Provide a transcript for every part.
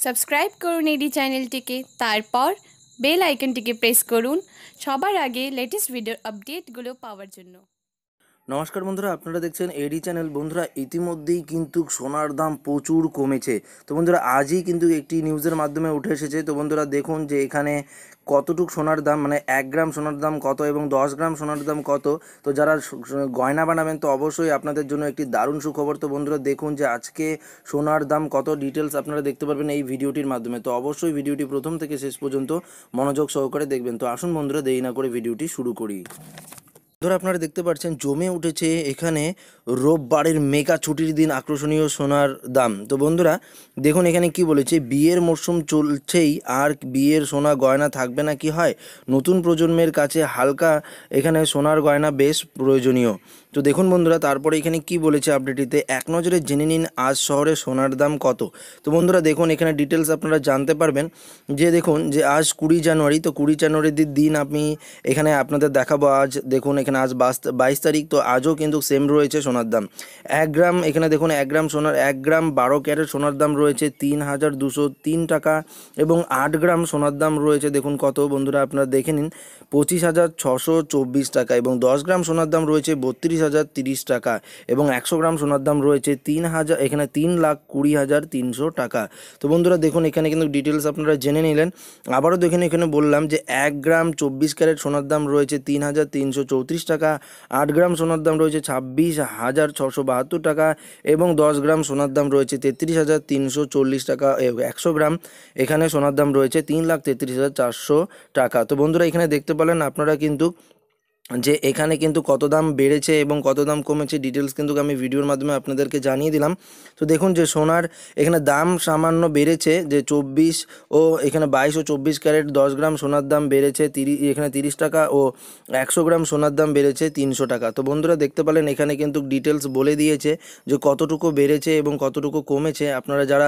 Subscribe করুন এডি চ্যানেলটিকে, তারপর বেল আইকনটিকে প্রেস করুন সবার আগে লেটেস্ট ভিডিওর আপডেটগুলো পাওয়ার জন্য। নমস্কার বন্ধুরা, আপনারা দেখছেন এডি চ্যানেল। বন্ধুরা, ইতিমধ্যেই কিন্তু সোনার দাম প্রচুর কমেছে। তো বন্ধুরা, আজই কিন্তু একটি নিউজের মাধ্যমে উঠে এসেছে। তো বন্ধুরা দেখুন যে এখানে কতটুক সোনার দাম, মানে 1 গ্রাম সোনার দাম কত এবং 10 গ্রাম সোনার দাম কত। তো যারা গয়না বানাবেন তো অবশ্যই আপনাদের জন্য একটি দারুণ সুখবর। তো বন্ধুরা দেখুন যে আজকে সোনার দাম কত, ডিটেলস আপনারা দেখতে পারবেন এই ভিডিওটির মাধ্যমে। তো অবশ্যই ভিডিওটি প্রথম থেকে শেষ পর্যন্ত মনোযোগ সহকারে দেখবেন। তো আসুন বন্ধুরা, দেরি না করে ভিডিওটি শুরু করি। ধরো আপনারা দেখতে পাচ্ছেন জমে উঠেছে এখানে রোববারের মেগা ছুটির দিন আকর্ষণীয় সোনার দাম। তো বন্ধুরা দেখুন এখানে কি বলেছে, বিয়ের মরশুম চলছেই আর বিয়ের সোনা গয়না থাকবে না কি হয়? নতুন প্রজন্মের কাছে হালকা এখানে সোনার গয়না বেশ প্রয়োজনীয়। তো দেখুন বন্ধুরা, তারপরে এখানে কি বলেছে আপডেটটিতে, এক নজরে জেনে নিন আজ শহরে সোনার দাম কত। তো বন্ধুরা দেখুন এখানে ডিটেলস আপনারা জানতে পারবেন যে দেখুন যে আজ 20 জানুয়ারি। তো 20 জানুয়ারির দিন আমি এখানে আপনাদের দেখাবো। আজ দেখুন এখানে আজ 22 তারিখ। তো আজও কিন্তু সেম রয়েছে সোনার দাম। 1 গ্রাম, এখানে দেখুন 1 গ্রাম সোনার, 1 গ্রাম 12 ক্যারেট সোনার দাম রয়েছে 3,203 টাকা এবং 8 গ্রাম সোনার দাম রয়েছে দেখুন কত বন্ধুরা আপনারা দেখে নিন, 25,624 টাকা এবং 10 গ্রাম সোনার দাম রয়েছে 32,030 টাকা এবং 100 গ্রাম সোনার দাম রয়েছে 3,000, এখানে 3,20,300 টাকা। তো বন্ধুরা দেখুন এখানে কিন্তু ডিটেলস আপনারা জেনে নিলেন। আবারও দেখুন এখানে বললাম যে 1 গ্রাম 24 ক্যারেট সোনার দাম রয়েছে 3,334 টাকা, 8 গ্রাম সোনার দাম রয়েছে 26,672 টাকা এবং 10 গ্রাম সোনার দাম রয়েছে 33,340 টাকা। 100 গ্রাম এখানে সোনার দাম রয়েছে 3,33,400 টাকা। তো বন্ধুরা এখানে দেখতে পেলেন আপনারা কিন্তু যে এখানে কিন্তু কত দাম বেড়েছে এবং কত দাম কমেছে, ডিটেলস কিন্তু আমি ভিডিওর মাধ্যমে আপনাদেরকে জানিয়ে দিলাম। তো দেখুন যে সোনার এখানে দাম সামান্য বেড়েছে, যে 24 ও এখানে 22 ও 24 ক্যারেট 10 গ্রাম সোনার দাম বেড়েছে এখানে 30 টাকা ও 100 গ্রাম সোনার দাম বেড়েছে 300 টাকা। তো বন্ধুরা দেখতে পেলেন এখানে কিন্তু ডিটেলস বলে দিয়েছে যে কতটুকু বেড়েছে এবং কতটুকু কমেছে। আপনারা যারা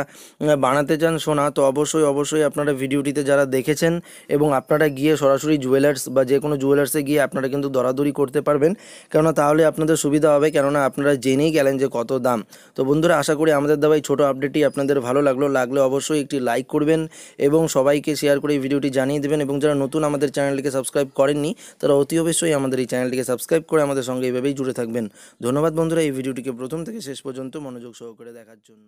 বানাতে চান সোনা, তো অবশ্যই আপনারা ভিডিওটিতে যারা দেখেছেন এবং আপনারা গিয়ে সরাসরি জুয়েলার্স বা যে কোনো জুয়েলার্সে গিয়ে আপনারা কিন্তু দরাদরি করতে পারবেন, কেননা তাহলে আপনাদের সুবিধা হবে, কেননা আপনারা জেনেই গেলেন যে কত দাম। তো বন্ধুরা আশা করি আমাদের দেওয়া এই ছোটো আপডেটটি আপনাদের ভালো লাগলে অবশ্যই একটি লাইক করবেন এবং সবাইকে শেয়ার করে এই ভিডিওটি জানিয়ে দেবেন। এবং যারা নতুন আমাদের চ্যানেলটিকে সাবস্ক্রাইব করেননি তারা অতি অবশ্যই আমাদের এই চ্যানেলটিকে সাবস্ক্রাইব করে আমাদের সঙ্গে এইভাবেই জুড়ে থাকবেন। ধন্যবাদ বন্ধুরা এই ভিডিওটিকে প্রথম থেকে শেষ পর্যন্ত মনোযোগ সহকারে দেখার জন্য।